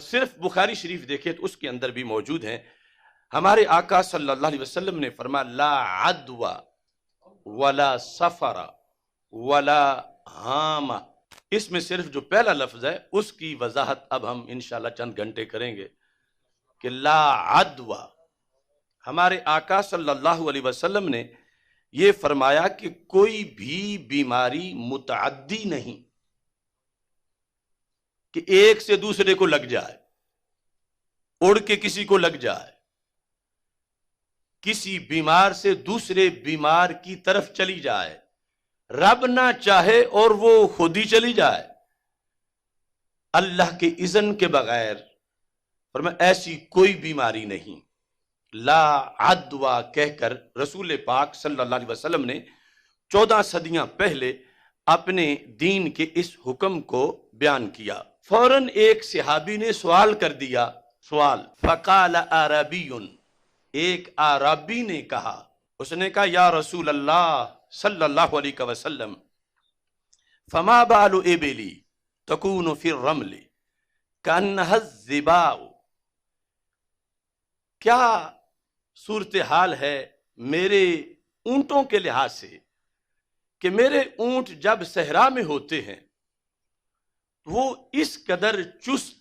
صرف بخاری شریف دیکھیں تو اس کے اندر بھی موجود ہیں. ہمارے آقا صلی اللہ علیہ وسلم نے فرمایا لا عدوى ولا سفر ولا ہامہ. اس میں صرف جو پہلا لفظ ہے اس کی وضاحت اب ہم انشاءاللہ چند گھنٹے کریں گے کہ لا عدوى. ہمارے آقا صلی اللہ علیہ وسلم نے یہ فرمایا کہ کوئی بھی بیماری متعدی نہیں کہ ایک سے دوسرے کو لگ جائے، اڑ کے کسی کو لگ جائے، کسی بیمار سے دوسرے بیمار کی طرف چلی جائے، رب نہ چاہے اور وہ خود ہی چلی جائے اللہ کے اذن کے بغیر. فرمایا ایسی کوئی بیماری نہیں. لا عدوى کہہ کر رسول پاک صلی اللہ علیہ وسلم نے 14 صدیاں پہلے اپنے دین کے اس حکم کو بیان کیا. فوراً ایک صحابی نے سوال کر دیا. سوال فقال عربی، ایک عربی نے کہا، اس نے کہا یا رسول اللہ صلی اللہ علیہ وسلم فما بال ابلی تکون فی الرمل کانہا الذباء. کیا صورتحال ہے میرے اونٹوں کے لحاظ سے کہ میرے اونٹ جب صحرا میں ہوتے ہیں وہ اس قدر چست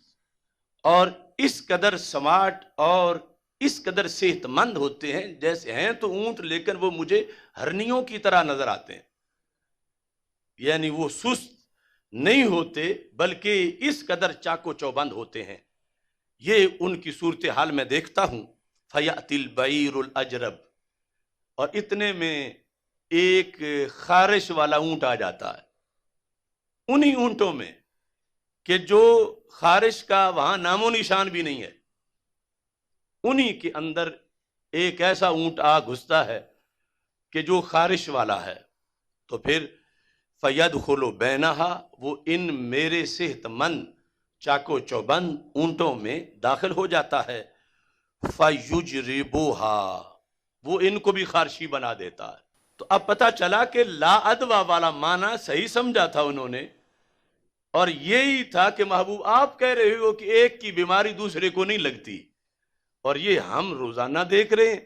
اور اس قدر سمارٹ اور اس قدر صحت مند ہوتے ہیں، جیسے ہیں تو اونٹ لیکن وہ مجھے ہرنیوں کی طرح نظر آتے ہیں. یعنی وہ سست نہیں ہوتے بلکہ اس قدر چاکو چوبند ہوتے ہیں. یہ ان کی صورتحال میں دیکھتا ہوں. فیأتی البعیر الاجرب، اور اتنے میں ایک خارش والا اونٹ آ جاتا ہے. انہی اونٹوں میں کہ جو خارش کا وہاں نام و نشان بھی نہیں ہے، انہی کے اندر ایک ایسا اونٹ آ گھستا ہے کہ جو خارش والا ہے. تو پھر فیدخل بینہا، وہ ان میرے صحت مند چاکو چوبند اونٹوں میں داخل ہو جاتا ہے. فیجربوہا، وہ ان کو بھی خارشی بنا دیتا ہے. تو اب پتہ چلا کہ لا عدوى والا معنی صحیح سمجھا تھا انہوں نے، اور یہی تھا کہ محبوب آپ کہہ رہے ہو کہ ایک کی بیماری دوسرے کو نہیں لگتی، اور یہ ہم روزانہ دیکھ رہے ہیں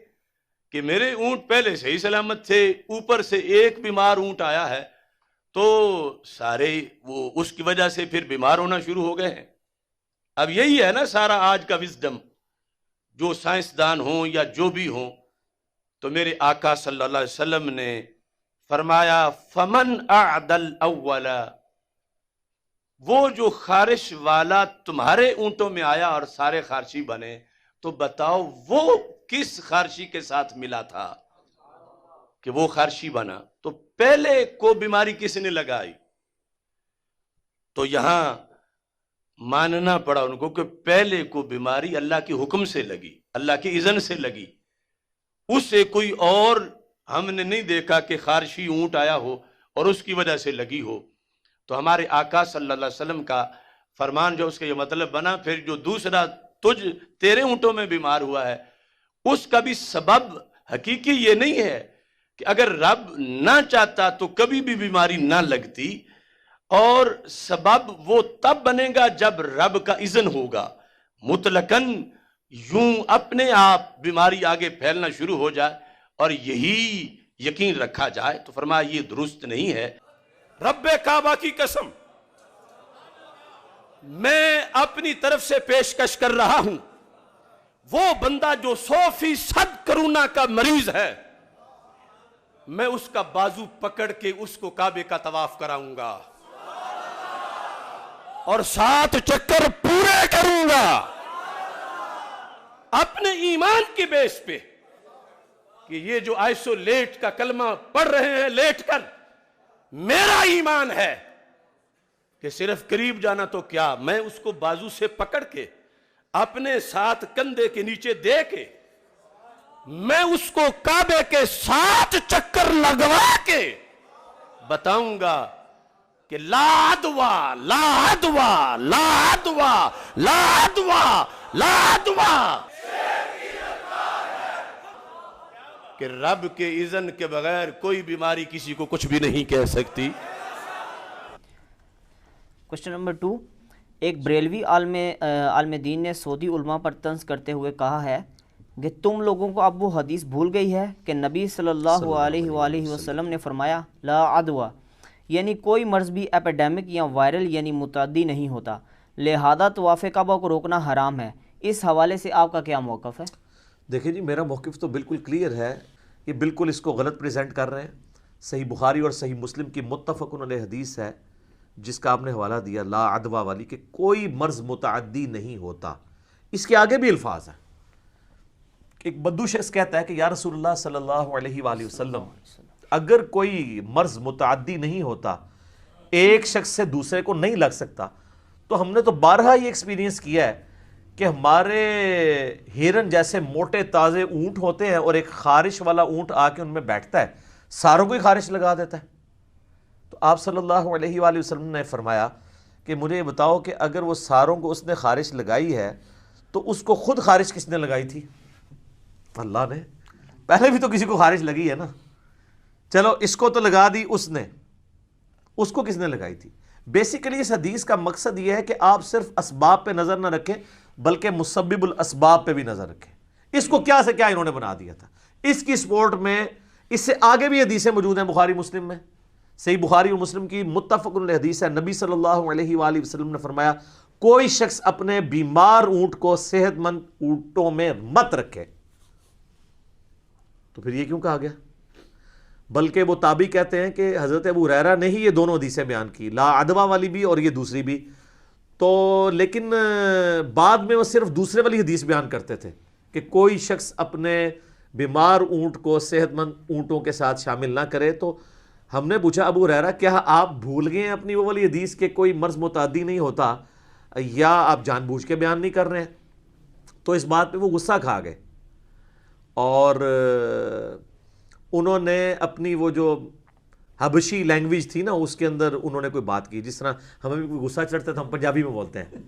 کہ میرے اونٹ پہلے سے ہی سلامت تھے، اوپر سے ایک بیمار اونٹ آیا ہے تو سارے وہ اس کی وجہ سے پھر بیمار ہونا شروع ہو گئے ہیں. اب یہی ہے نا سارا آج کا وزڈم، جو سائنسدان ہوں یا جو بھی ہوں. تو میرے آقا صلی اللہ علیہ وسلم نے فرمایا فمن اعدل اولا، وہ جو خارش والا تمہارے اونٹوں میں آیا اور سارے خارشی بنے، تو بتاؤ وہ کس خارشی کے ساتھ ملا تھا کہ وہ خارشی بنا. تو پہلے کو بیماری کس نے لگائی؟ تو یہاں ماننا پڑا ان کو کہ پہلے کو بیماری اللہ کے حکم سے لگی، اللہ کے اذن سے لگی. اس سے کوئی اور ہم نے نہیں دیکھا کہ خارشی اونٹ آیا ہو اور اس کی وجہ سے لگی ہو. تو ہمارے آقا صلی اللہ علیہ وسلم کا فرمان جو اس کا یہ مطلب بنا، پھر جو دوسرا تیرے اونٹوں میں بیمار ہوا ہے اس کا بھی سبب حقیقی یہ نہیں ہے کہ اگر رب نہ چاہتا تو کبھی بھی بیماری نہ لگتی، اور سبب وہ تب بنے گا جب رب کا اذن ہوگا. مطلقاً یوں اپنے آپ بیماری آگے پھیلنا شروع ہو جائے اور یہی یقین رکھا جائے تو فرمایا یہ درست نہیں ہے. رب کعبہ کی قسم میں اپنی طرف سے پیشکش کر رہا ہوں، وہ بندہ جو 100% کرونا کا مریض ہے، میں اس کا بازو پکڑ کے اس کو کعبے کا طواف کراؤں گا اور 7 چکر پورے کروں گا اپنے ایمان کی بیس پہ کہ یہ جو آئسولیٹ کا کلمہ پڑھ رہے ہیں لیٹ کر، میرا ایمان ہے کہ صرف قریب جانا تو کیا، میں اس کو بازو سے پکڑ کے اپنے ساتھ کندھے کے نیچے دے کے میں اس کو کعبے کے 7 چکر لگوا کے بتاؤں گا کہ لا عدوى لا عدوى لا عدوى لا عدوى لا عدوى، کہ رب کے اذن کے بغیر کوئی بیماری کسی کو کچھ بھی نہیں کہہ سکتی. کوشچن نمبر 2، ایک بریلوی عالم دین نے سعودی علماء پر طنز کرتے ہوئے کہا ہے کہ تم لوگوں کو اب وہ حدیث بھول گئی ہے کہ نبی صلی اللہ علیہ وآلہ وسلم نے فرمایا لا عدوہ، یعنی کوئی مرض بھی ایپیڈیمک یا وائرل یعنی متعدی نہیں ہوتا، لہذا طواف کعبہ کو روکنا حرام ہے۔ اس حوالے سے آپ کا کیا موقف ہے؟ دیکھیں جی، میرا موقف تو بالکل کلیئر ہے، یہ بالکل اس کو غلط پریزنٹ کر رہے ہیں۔ صحیح بخاری اور صحیح مسلم کی متفق علیہ حدیث ہے جس کا آپ نے حوالہ دیا لا عدوہ والی، کہ کوئی مرض متعدی نہیں ہوتا۔ اس کے آگے بھی الفاظ ہیں۔ ایک بدو شخص کہتا ہے کہ یا رسول اللہ صلی اللہ علیہ وآلہ وسلم، اگر کوئی مرض متعدی نہیں ہوتا، ایک شخص سے دوسرے کو نہیں لگ سکتا، تو ہم نے تو بارہا یہ ایکسپیرینس کیا ہے کہ ہمارے ہرن جیسے موٹے تازے اونٹ ہوتے ہیں اور ایک خارش والا اونٹ آ کے ان میں بیٹھتا ہے، ساروں کو ہی خارش لگا دیتا ہے۔ تو آپ صلی اللہ علیہ وآلہ وسلم نے فرمایا کہ مجھے یہ بتاؤ کہ اگر وہ ساروں کو اس نے خارش لگائی ہے تو اس کو خود خارش کس نے لگائی تھی؟ اللہ نے۔ پہلے بھی تو کسی کو خارش لگی ہے نا، چلو اس کو تو لگا دی اس نے، اس کو کس نے لگائی تھی؟ بیسیکلی اس حدیث کا مقصد یہ ہے کہ آپ صرف اسباب پہ نظر نہ رکھیں بلکہ مسبب الاسباب پہ بھی نظر رکھیں۔ اس کو کیا سے کیا انہوں نے بنا دیا تھا۔ اس کی سپورٹ میں اس سے آگے بھی حدیثیں موجود ہیں بخاری مسلم میں۔ صحیح بخاری اور مسلم کی متفق علیہ حدیث ہے، نبی صلی اللہ علیہ وآلہ وسلم نے فرمایا کوئی شخص اپنے بیمار اونٹ کو صحت مند اونٹوں میں مت رکھے۔ تو پھر یہ کیوں کہا گیا؟ بلکہ وہ تابعی کہتے ہیں کہ حضرت ابو ہریرہ نے ہی یہ دونوں حدیثیں بیان کی، لا عدوہ والی بھی اور یہ دوسری بھی، تو لیکن بعد میں وہ صرف دوسرے والی حدیث بیان کرتے تھے کہ کوئی شخص اپنے بیمار اونٹ کو صحت مند اونٹوں کے ساتھ شامل نہ کرے۔ تو ہم نے پوچھا ابو ہریرہ کیا آپ بھول گئے ہیں اپنی وہ والی حدیث کہ کوئی مرض متعدی نہیں ہوتا، یا آپ جان بوجھ کے بیان نہیں کر رہے ہیں؟ تو اس بات پہ وہ غصہ کھا گئے اور انہوں نے اپنی وہ جو حبشی لینگویج تھی نا اس کے اندر انہوں نے کوئی بات کی، جس طرح ہمیں بھی کوئی غصہ چڑھتا ہے تو ہم پنجابی میں بولتے ہیں،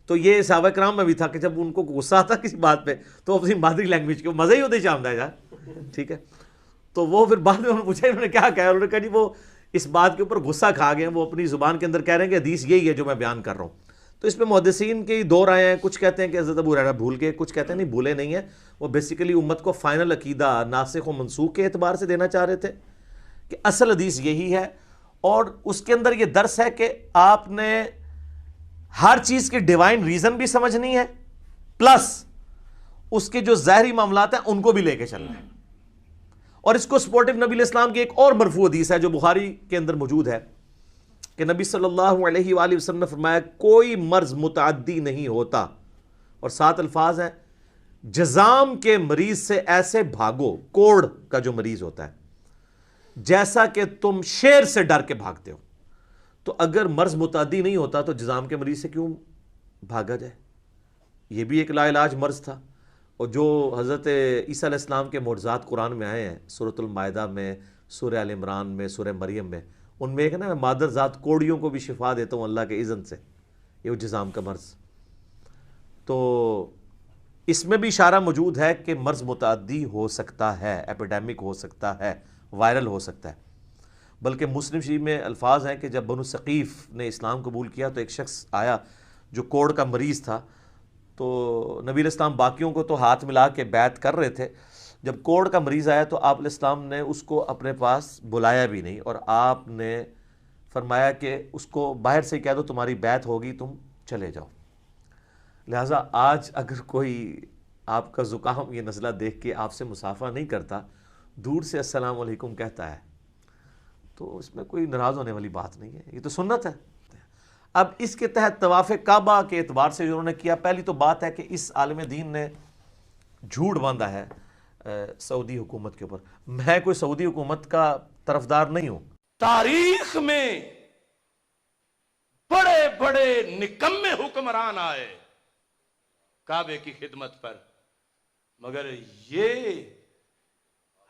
تو یہ صحابہ کرام میں بھی تھا کہ جب ان کو غصہ آتا کسی بات پہ تو اپنی مادری لینگویج کے مزہ ہی ہوتے چاہتا ہے یار، ٹھیک ہے۔ تو وہ پھر بعد میں انہوں نے پوچھا انہوں نے کیا کہا، انہوں نے کہا جی وہ اس بات کے اوپر غصہ کھا گئے ہیں، وہ اپنی زبان کے اندر کہہ رہے ہیں کہ حدیث یہی ہے جو میں بیان کر رہا ہوں۔ تو اس میں محدثین کے دو رائے ہیں، کچھ کہتے ہیں کہ حضرت ابو ہریرہ بھول گئے، کچھ کہتے ہیں نہیں بھولے نہیں ہیں، وہ بیسیکلی امت کو فائنل عقیدہ ناسخ و منسوخ کے اعتبار سے دینا چاہ رہے تھے کہ اصل حدیث یہی ہے، اور اس کے اندر یہ درس ہے کہ آپ نے ہر چیز کی ڈیوائن ریزن بھی سمجھنی ہے، پلس اس کے جو ظاہری معاملات ہیں ان کو بھی لے کے چلنا ہے۔ اور اس کو سپورٹو نبی علیہ السلام کی ایک اور مرفوع حدیث ہے جو بخاری کے اندر موجود ہے کہ نبی صلی اللہ علیہ وآلہ وسلم نے فرمایا کوئی مرض متعدی نہیں ہوتا، اور 7 الفاظ ہیں جزام کے مریض سے ایسے بھاگو، کوڑ کا جو مریض ہوتا ہے، جیسا کہ تم شیر سے ڈر کے بھاگتے ہو۔ تو اگر مرض متعدی نہیں ہوتا تو جزام کے مریض سے کیوں بھاگا جائے؟ یہ بھی ایک لا علاج مرض تھا، اور جو حضرت عیسیٰ علیہ السلام کے معجزات قرآن میں آئے ہیں، سورۃ المائدہ میں، سورہ آل عمران میں، سورہ مریم میں، ان میں ایک نا میں مادر ذات کوڑیوں کو بھی شفا دیتا ہوں اللہ کے اذن سے، یہ وہ جزام کا مرض۔ تو اس میں بھی اشارہ موجود ہے کہ مرض متعدی ہو سکتا ہے، ایپیڈیمک ہو سکتا ہے، وائرل ہو سکتا ہے۔ بلکہ مسلم شریف میں الفاظ ہیں کہ جب بنو ثقیف نے اسلام قبول کیا تو ایک شخص آیا جو کوڑ کا مریض تھا، تو نبی علیہ السلام باقیوں کو تو ہاتھ ملا کے بیعت کر رہے تھے، جب کوڑ کا مریض آیا تو آپ علیہ السلام نے اس کو اپنے پاس بلایا بھی نہیں، اور آپ نے فرمایا کہ اس کو باہر سے کہہ دو تمہاری بیعت ہوگی، تم چلے جاؤ۔ لہٰذا آج اگر کوئی آپ کا زکام یہ نزلہ دیکھ کے آپ سے مصافحہ نہیں کرتا، دور سے السلام علیکم کہتا ہے، تو اس میں کوئی ناراض ہونے والی بات نہیں ہے، یہ تو سنت ہے۔ اب اس کے تحت طواف کعبہ کے اعتبار سے جو انہوں نے کیا، پہلی تو بات ہے کہ اس عالم دین نے جھوٹ باندھا ہے سعودی حکومت کے اوپر۔ میں کوئی سعودی حکومت کا طرفدار نہیں ہوں۔ تاریخ میں بڑے بڑے نکمے حکمران آئے کعبے کی خدمت پر، مگر یہ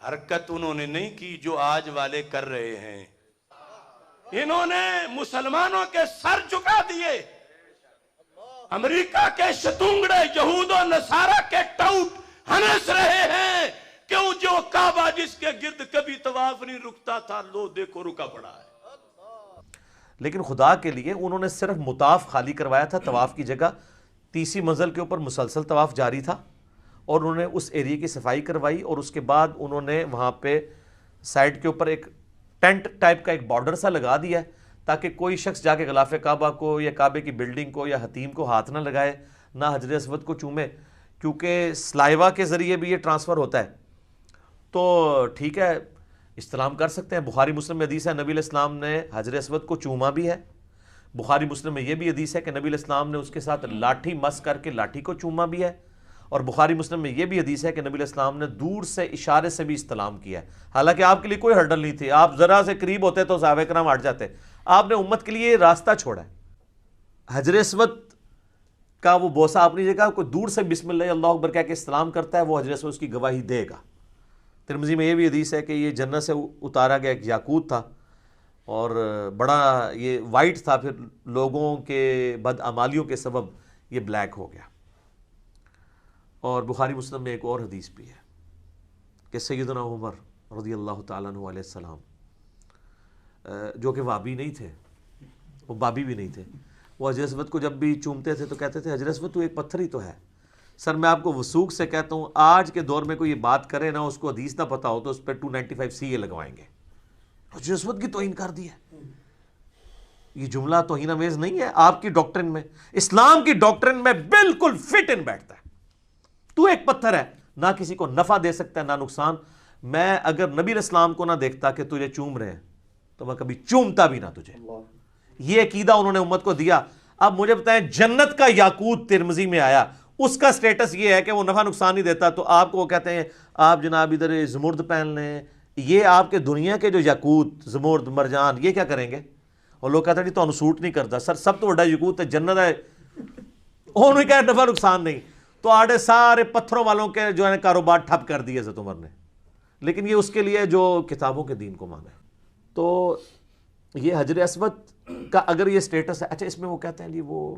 حرکت انہوں نے نہیں کی جو آج والے کر رہے ہیں۔ انہوں نے مسلمانوں کے سر جھکا دیے، امریکہ کے شتونگڑے یہود و نصارہ کے ٹاؤٹ ہنس رہے ہیں کہ جو کعبہ جس کے گرد کبھی طواف نہیں رکتا تھا، لو دیکھو رکا پڑا ہے۔ لیکن خدا کے لیے انہوں نے صرف مطاف خالی کروایا تھا، طواف کی جگہ 30 منزل کے اوپر مسلسل طواف جاری تھا، اور انہوں نے اس ایریے کی صفائی کروائی، اور اس کے بعد انہوں نے وہاں پہ سائڈ کے اوپر ایک ٹینٹ ٹائپ کا ایک بارڈر سا لگا دیا ہے تاکہ کوئی شخص جا کے غلاف کعبہ کو یا کعبے کی بلڈنگ کو یا حتیم کو ہاتھ نہ لگائے، نہ حجر اسود کو چومے، کیونکہ سلائیوا کے ذریعے بھی یہ ٹرانسفر ہوتا ہے۔ تو ٹھیک ہے، استلام کر سکتے ہیں۔ بخاری مسلم میں حدیث ہے نبی علیہ السلام نے حجر اسود کو چوما بھی ہے۔ بخاری مسلم میں یہ بھی حدیث ہے کہ نبی علیہ السلام نے اس کے ساتھ لاٹھی مس کر کے لاٹھی کو چوما بھی ہے، اور بخاری مسلم میں یہ بھی حدیث ہے کہ نبی علیہ السلام نے دور سے اشارے سے بھی استلام کیا ہے، حالانکہ آپ کے لیے کوئی ہرڈل نہیں تھی، آپ ذرا سے قریب ہوتے تو صحابہ کرام ہٹ جاتے، آپ نے امت کے لیے راستہ چھوڑا ہے۔ حجر اسود کا وہ بوسہ اپنی جگہ، کوئی دور سے بسم اللہ اللہ اکبر کہہ کے استلام کرتا ہے، وہ حجر اسود اس کی گواہی دے گا۔ ترمذی میں یہ بھی حدیث ہے کہ یہ جنت سے اتارا گیا ایک یاقوت تھا، اور بڑا یہ وائٹ تھا، پھر لوگوں کے بدعمالیوں کے سبب یہ بلیک ہو گیا۔ اور بخاری مسلم میں ایک اور حدیث بھی ہے کہ سیدنا عمر رضی اللہ تعالیٰ عنہ علیہ السلام، جو کہ وابی نہیں تھے، وہ بابی بھی نہیں تھے، وہ حجر اسود کو جب بھی چومتے تھے تو کہتے تھے حجر اسود تو ایک پتھر ہی تو ہے۔ سر میں آپ کو وثوق سے کہتا ہوں، آج کے دور میں کوئی یہ بات کرے نا، اس کو حدیث نہ پتہ ہو تو اس پہ 295 CA لگوائیں گے، حجر اسود کی توہین کر دی ہے۔ یہ جملہ توہین آمیز نہیں ہے، آپ کی ڈاکٹرن میں، اسلام کی ڈاکٹرن میں بالکل فٹ ان بیٹھتا ہے۔ تو ایک پتھر ہے، نہ کسی کو نفع دے سکتا ہے نہ نقصان۔ میں اگر نبی علیہ السلام کو نہ دیکھتا کہ تجھے چوم رہے ہیں تو میں کبھی چومتا بھی نہ تجھے۔ یہ عقیدہ انہوں نے امت کو دیا۔ اب مجھے بتائیں، جنت کا یاقوت ترمذی میں آیا، اس کا سٹیٹس یہ ہے کہ وہ نفع نقصان نہیں دیتا، تو آپ کو وہ کہتے ہیں آپ جناب ادھر زمرد پہن لیں، یہ آپ کے دنیا کے جو یاقوت زمرد مرجان یہ کیا کریں گے؟ اور لوگ کہتے ہیں جی تو سوٹ نہیں کرتا۔ سر سب تو بڑا یاقوت ہے جنت ہے، انہوں نے کہا نفع نقصان نہیں، تو آڑے سارے پتھروں والوں کے جو ہے کاروبار ٹھپ کر دیے حضرت عمر نے، لیکن یہ اس کے لیے جو کتابوں کے دین کو مانا ہے۔ تو یہ حجر اسود کا اگر یہ سٹیٹس ہے، اچھا اس میں وہ کہتے ہیں جی وہ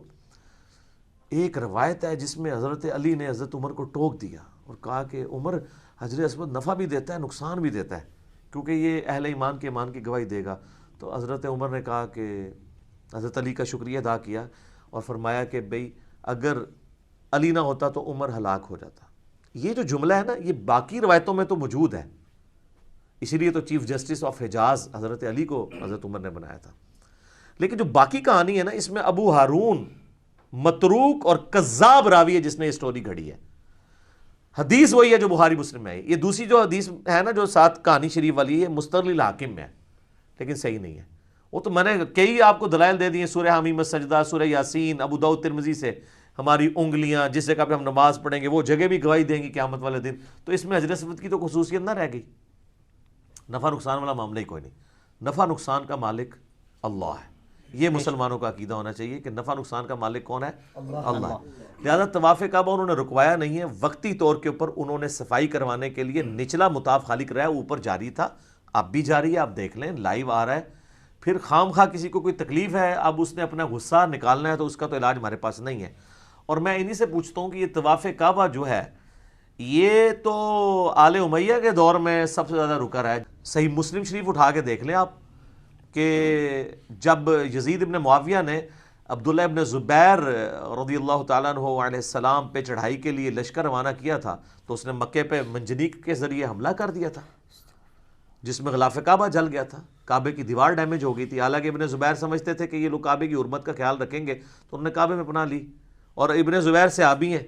ایک روایت ہے جس میں حضرت علی نے حضرت عمر کو ٹوک دیا اور کہا کہ عمر حجر اسود نفع بھی دیتا ہے نقصان بھی دیتا ہے، کیونکہ یہ اہل ایمان کے ایمان کی گواہی دے گا۔ تو حضرت عمر نے کہا کہ حضرت علی کا شکریہ ادا کیا اور فرمایا کہ بھئی اگر علی نہ ہوتا تو عمر ہلاک ہو جاتا۔ یہ جو جملہ ہے نا، یہ باقی روایتوں میں تو موجود ہے، اسی لیے تو چیف جسٹس آف حجاز حضرت علی کو حضرت عمر نے بنایا تھا، لیکن جو باقی کہانی ہے نا، اس میں ابو ہارون متروک اور کذاب راوی ہے جس نے یہ سٹوری گھڑی ہے۔ حدیث وہی ہے جو بخاری مسلم میں ہے، یہ دوسری جو حدیث ہے نا جو ساتھ کہانی شریف والی ہے، مستدرک الحاکم میں ہے، لیکن صحیح نہیں ہے۔ وہ تو میں نے کئی آپ کو دلائل دے دیے، سورہ حمیم السجدہ، سورہ یاسین، ابو داؤد ترمذی سے، ہماری انگلیاں جس جگہ پہ ہم نماز پڑھیں گے وہ جگہ بھی گواہی دیں گی قیامت والے دن۔ تو اس میں حجر اسود کی تو خصوصیت نہ رہ گئی۔ نفع نقصان والا معاملہ ہی کوئی نہیں، نفع نقصان کا مالک اللہ ہے۔ یہ مسلمانوں کا عقیدہ ہونا چاہیے کہ نفع نقصان کا مالک کون ہے؟ اللہ ہے۔ لہذا طواف کعبہ انہوں نے رکوایا نہیں ہے، وقتی طور کے اوپر انہوں نے صفائی کروانے کے لیے نچلا مطاف خالی کرایا، اوپر جاری تھا، اب بھی جاری ہے، آپ دیکھ لیں لائیو آ رہا ہے۔ پھر خام خواہ کسی کو کوئی تکلیف ہے، اب اس نے اپنا غصہ نکالنا ہے تو اس کا تو علاج ہمارے پاس نہیں ہے۔ اور میں انہی سے پوچھتا ہوں کہ یہ طواف کعبہ جو ہے یہ تو آل امیہ کے دور میں سب سے زیادہ رکا رہا ہے۔ صحیح مسلم شریف اٹھا کے دیکھ لیں آپ کہ جب یزید ابن معاویہ نے عبداللہ ابن زبیر رضی اللہ تعالیٰ عنہ علیہ السلام پہ چڑھائی کے لیے لشکر روانہ کیا تھا تو اس نے مکے پہ منجنیق کے ذریعے حملہ کر دیا تھا، جس میں غلاف کعبہ جل گیا تھا، کعبے کی دیوار ڈیمیج ہو گئی تھی۔ حالانکہ ابن زبیر سمجھتے تھے کہ یہ لوگ کعبے کی حرمت کا خیال رکھیں گے تو انہوں نے کعبے میں پناہ لی، اور ابن زبیر صحابی ہیں،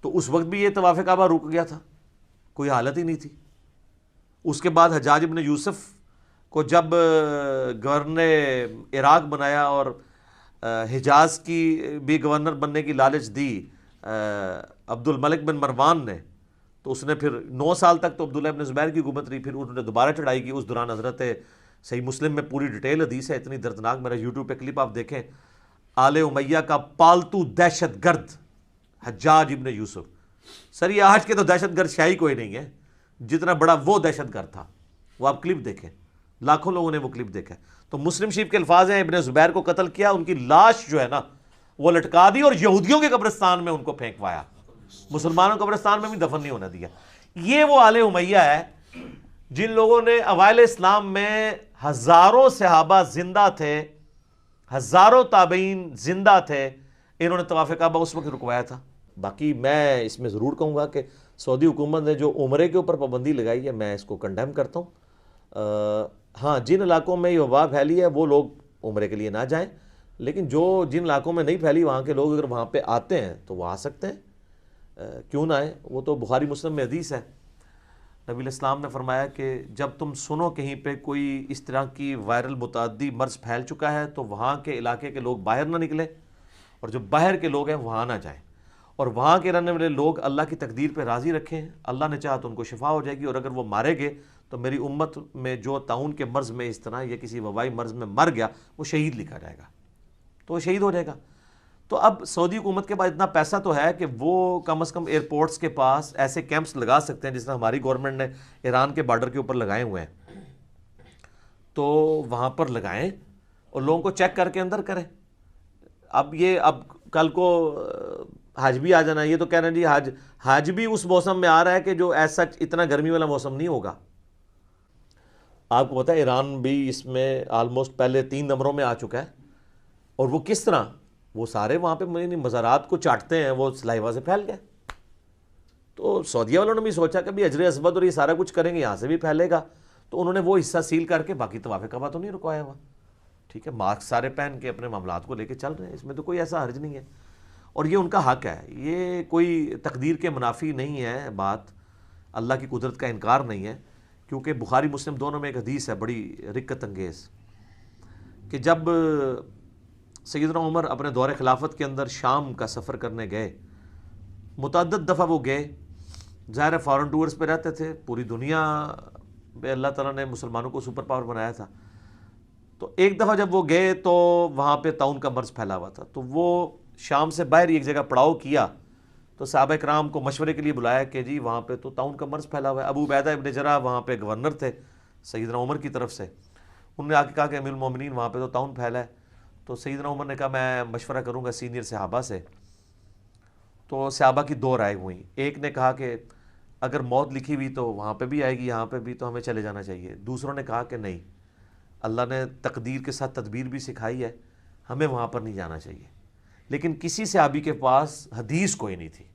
تو اس وقت بھی یہ طواف کعبہ رک گیا تھا، کوئی حالت ہی نہیں تھی۔ اس کے بعد حجاج ابن یوسف کو جب گورنر عراق بنایا اور حجاز کی بھی گورنر بننے کی لالچ دی عبد الملک بن مروان نے، تو اس نے پھر 9 سال تک تو عبداللہ ابن زبیر کی حکومت رہی، پھر انہوں نے دوبارہ چڑھائی کی۔ اس دوران حضرت صحیح مسلم میں پوری ڈیٹیل حدیث ہے، اتنی دردناک، میرا یوٹیوب پہ کلپ آپ دیکھیں، آل امیہ کا پالتو دہشت گرد حجاج ابن یوسف۔ سر یہ آج کے تو دہشت گرد شاہی کوئی نہیں ہے جتنا بڑا وہ دہشت گرد تھا، وہ آپ کلپ دیکھیں، لاکھوں لوگوں نے وہ کلپ دیکھا۔ تو مسلم شریف کے الفاظ ہیں، ابن زبیر کو قتل کیا، ان کی لاش جو ہے نا وہ لٹکا دی اور یہودیوں کے قبرستان میں ان کو پھینکوایا، مسلمانوں کے قبرستان میں بھی دفن نہیں ہونے دیا۔ یہ وہ آل امیہ ہے جن لوگوں نے اوائل اسلام میں ہزاروں صحابہ زندہ تھے، ہزاروں تابعین زندہ تھے، انہوں نے طواف کعبہ اس وقت رکوایا تھا۔ باقی میں اس میں ضرور کہوں گا کہ سعودی حکومت نے جو عمرے کے اوپر پابندی لگائی ہے میں اس کو کنڈیم کرتا ہوں۔ ہاں جن علاقوں میں یہ وبا پھیلی ہے وہ لوگ عمرے کے لیے نہ جائیں، لیکن جن علاقوں میں نہیں پھیلی وہاں کے لوگ اگر وہاں پہ آتے ہیں تو وہ آ سکتے ہیں، کیوں نہ آئیں؟ وہ تو بخاری مسلم میں حدیث ہے، نبی علیہ السلام نے فرمایا کہ جب تم سنو کہیں پہ کوئی اس طرح کی وائرل متعدی مرض پھیل چکا ہے تو وہاں کے علاقے کے لوگ باہر نہ نکلیں، اور جو باہر کے لوگ ہیں وہاں نہ جائیں، اور وہاں کے رہنے والے لوگ اللہ کی تقدیر پہ راضی رکھیں، اللہ نے چاہا تو ان کو شفا ہو جائے گی، اور اگر وہ مارے گئے تو میری امت میں جو طاعون کے مرض میں اس طرح یا کسی وبائی مرض میں مر گیا وہ شہید لکھا جائے گا، تو وہ شہید ہو جائے گا۔ تو اب سعودی حکومت کے پاس اتنا پیسہ تو ہے کہ وہ کم از کم ایئرپورٹس کے پاس ایسے کیمپس لگا سکتے ہیں جس طرح ہماری گورنمنٹ نے ایران کے بارڈر کے اوپر لگائے ہوئے ہیں، تو وہاں پر لگائیں اور لوگوں کو چیک کر کے اندر کریں۔ اب کل کو حج بھی آ جانا، یہ تو کہہ رہے ہیں جی حج بھی اس موسم میں آ رہا ہے کہ جو ایسا اتنا گرمی والا موسم نہیں ہوگا۔ آپ کو پتا ہے ایران بھی اس میں آلموسٹ پہلے 3 نمبروں میں آ چکا ہے، اور وہ کس طرح وہ سارے وہاں پہ مزارات کو چاٹتے ہیں، وہ سلائیوا سے پھیل گئے۔ تو سعودیہ والوں نے بھی سوچا کہ بھی حجر اسود اور یہ سارا کچھ کریں گے یہاں سے بھی پھیلے گا، تو انہوں نے وہ حصہ سیل کر کے باقی طواف کعبہ تو نہیں رکوایا ہوا، ٹھیک ہے، ماسک سارے پہن کے اپنے معاملات کو لے کے چل رہے ہیں، اس میں تو کوئی ایسا حرج نہیں ہے، اور یہ ان کا حق ہے، یہ کوئی تقدیر کے منافی نہیں ہے بات، اللہ کی قدرت کا انکار نہیں ہے، کیونکہ بخاری مسلم دونوں میں ایک حدیث ہے بڑی رکت انگیز کہ جب سیدنا عمر اپنے دور خلافت کے اندر شام کا سفر کرنے گئے، متعدد دفعہ وہ گئے، ظاہر فارن ٹورز پہ رہتے تھے، پوری دنیا پہ اللہ تعالیٰ نے مسلمانوں کو سپر پاور بنایا تھا، تو ایک دفعہ جب وہ گئے تو وہاں پہ طاعون کا مرض پھیلا ہوا تھا، تو وہ شام سے باہر ایک جگہ پڑاؤ کیا، تو صحابہ کرام کو مشورے کے لیے بلایا کہ جی وہاں پہ تو طاعون کا مرض پھیلا ہوا ہے۔ ابو عبیدہ ابن جرح وہاں پہ گورنر تھے سیدنا عمر کی طرف سے، انہوں نے آ کے کہا کہ امیر المومنین وہاں پہ تو طاعون پھیلا ہے، تو سیدنا عمر نے کہا میں مشورہ کروں گا سینئر صحابہ سے، تو صحابہ کی 2 رائے ہوئیں، ایک نے کہا کہ اگر موت لکھی ہوئی تو وہاں پہ بھی آئے گی، یہاں پہ بھی، تو ہمیں چلے جانا چاہیے، دوسروں نے کہا کہ نہیں، اللہ نے تقدیر کے ساتھ تدبیر بھی سکھائی ہے، ہمیں وہاں پر نہیں جانا چاہیے۔ لیکن کسی صحابی کے پاس حدیث کوئی نہیں تھی،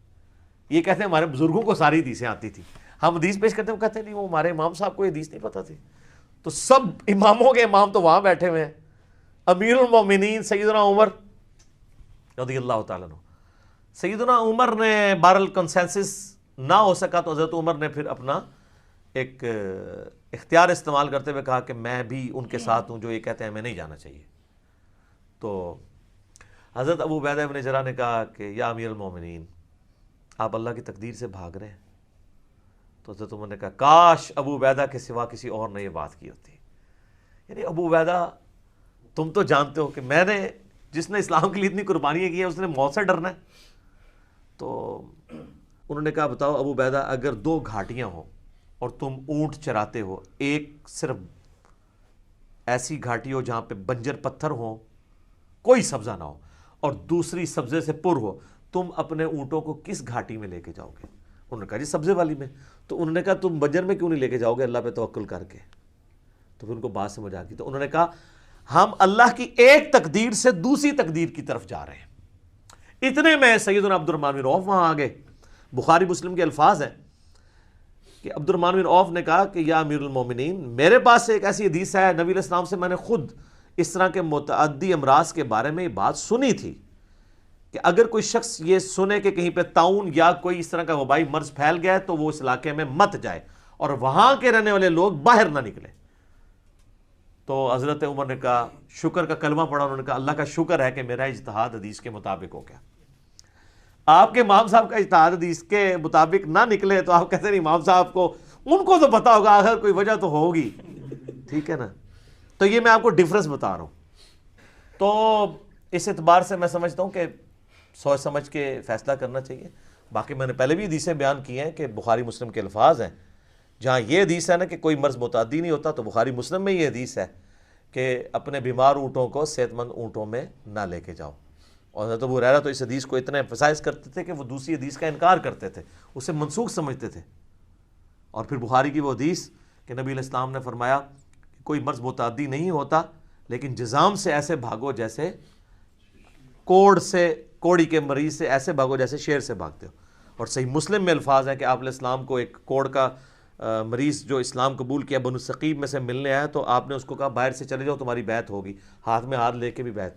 یہ کہتے ہیں ہمارے بزرگوں کو ساری حدیثیں آتی تھی، ہم حدیث پیش کرتے ہیں، وہ کہتے ہیں نہیں وہ ہمارے امام صاحب کو حدیث نہیں پتہ تھی، تو سب اماموں کے امام تو وہاں بیٹھے ہوئے ہیں، امیر المومنین سیدنا عمر رضی اللہ تعالیٰ عنہ، سیدنا عمر نے بہرحال کنسنسس نہ ہو سکا تو حضرت عمر نے پھر اپنا ایک اختیار استعمال کرتے ہوئے کہا کہ میں بھی ان کے ساتھ ہوں جو یہ کہتے ہیں ہمیں نہیں جانا چاہیے۔ تو حضرت ابو عبیدہ ابن جرح نے کہا کہ یا امیر المومنین آپ اللہ کی تقدیر سے بھاگ رہے ہیں، تو حضرت عمر نے کہا کاش ابو عبیدہ کے سوا کسی اور نے یہ بات کی ہوتی، یعنی ابو عبیدہ تم تو جانتے ہو کہ میں نے جس نے اسلام کے لیے اتنی قربانیاں کی ہیں اس نے موت سے ڈرنا ہے۔ تو انہوں نے کہا بتاؤ ابو عبیدہ اگر 2 گھاٹیاں ہوں اور تم اونٹ چراتے ہو، ایک صرف ایسی گھاٹی ہو جہاں پہ بنجر پتھر ہوں کوئی سبزہ نہ ہو، اور دوسری سبزے سے پر ہو، تم اپنے اونٹوں کو کس گھاٹی میں لے کے جاؤ گے؟ انہوں نے کہا جی سبزے والی میں۔ تو انہوں نے کہا تم بنجر میں کیوں نہیں لے کے جاؤ گے اللہ پہ توکل کر کے؟ تو پھر ان کو بات سمجھ آ گئی، تو انہوں نے کہا ہم اللہ کی ایک تقدیر سے دوسری تقدیر کی طرف جا رہے ہیں۔ اتنے میں سیدنا عبد الرحمن بن عوف وہاں آ گئے، بخاری مسلم کے الفاظ ہیں کہ عبد الرحمن بن عوف نے کہا کہ یا امیر المومنین میرے پاس ایک ایسی حدیث ہے نبی علیہ السلام سے، میں نے خود اس طرح کے متعدی امراض کے بارے میں یہ بات سنی تھی کہ اگر کوئی شخص یہ سنے کہ کہیں پہ طاعون یا کوئی اس طرح کا وبائی مرض پھیل گیا ہے تو وہ اس علاقے میں مت جائے اور وہاں کے رہنے والے لوگ باہر نہ نکلے۔ تو حضرت عمر نے کہا شکر کا کلمہ پڑھا، انہوں نے کہا اللہ کا شکر ہے کہ میرا اجتہاد حدیث کے مطابق ہو گیا۔ آپ کے امام صاحب کا اجتہاد حدیث کے مطابق نہ نکلے تو آپ کہتے ہیں امام صاحب کو، ان کو تو پتا ہوگا اگر کوئی وجہ تو ہوگی، ٹھیک ہے نا؟ تو یہ میں آپ کو ڈفرنس بتا رہا ہوں۔ تو اس اعتبار سے میں سمجھتا ہوں کہ سوچ سمجھ کے فیصلہ کرنا چاہیے۔ باقی میں نے پہلے بھی حدیثیں بیان کی ہیں کہ بخاری مسلم کے الفاظ ہیں، جہاں یہ حدیث ہے نا کہ کوئی مرض متعدی نہیں ہوتا، تو بخاری مسلم میں یہ حدیث ہے کہ اپنے بیمار اونٹوں کو صحت مند اونٹوں میں نہ لے کے جاؤ۔ اور حضرت ابو ہریرہ تو اس حدیث کو اتنا ایمفسائز کرتے تھے کہ وہ دوسری حدیث کا انکار کرتے تھے، اسے منسوخ سمجھتے تھے۔ اور پھر بخاری کی وہ حدیث کہ نبی علیہ السلام نے فرمایا کوئی مرض متعدی نہیں ہوتا، لیکن جزام سے ایسے بھاگو جیسے کوڑی کے مریض سے ایسے بھاگو جیسے شیر سے بھاگتے ہو. اور صحیح مسلم میں الفاظ ہیں کہ آپ علیہ السلام کو ایک کوڑ کا مریض جو اسلام قبول کیا بنو ثقیف میں سے ملنے آیا، تو آپ نے اس کو کہا باہر سے چلے جاؤ تمہاری بیعت ہوگی، ہاتھ میں ہاتھ لے کے بھی بیعت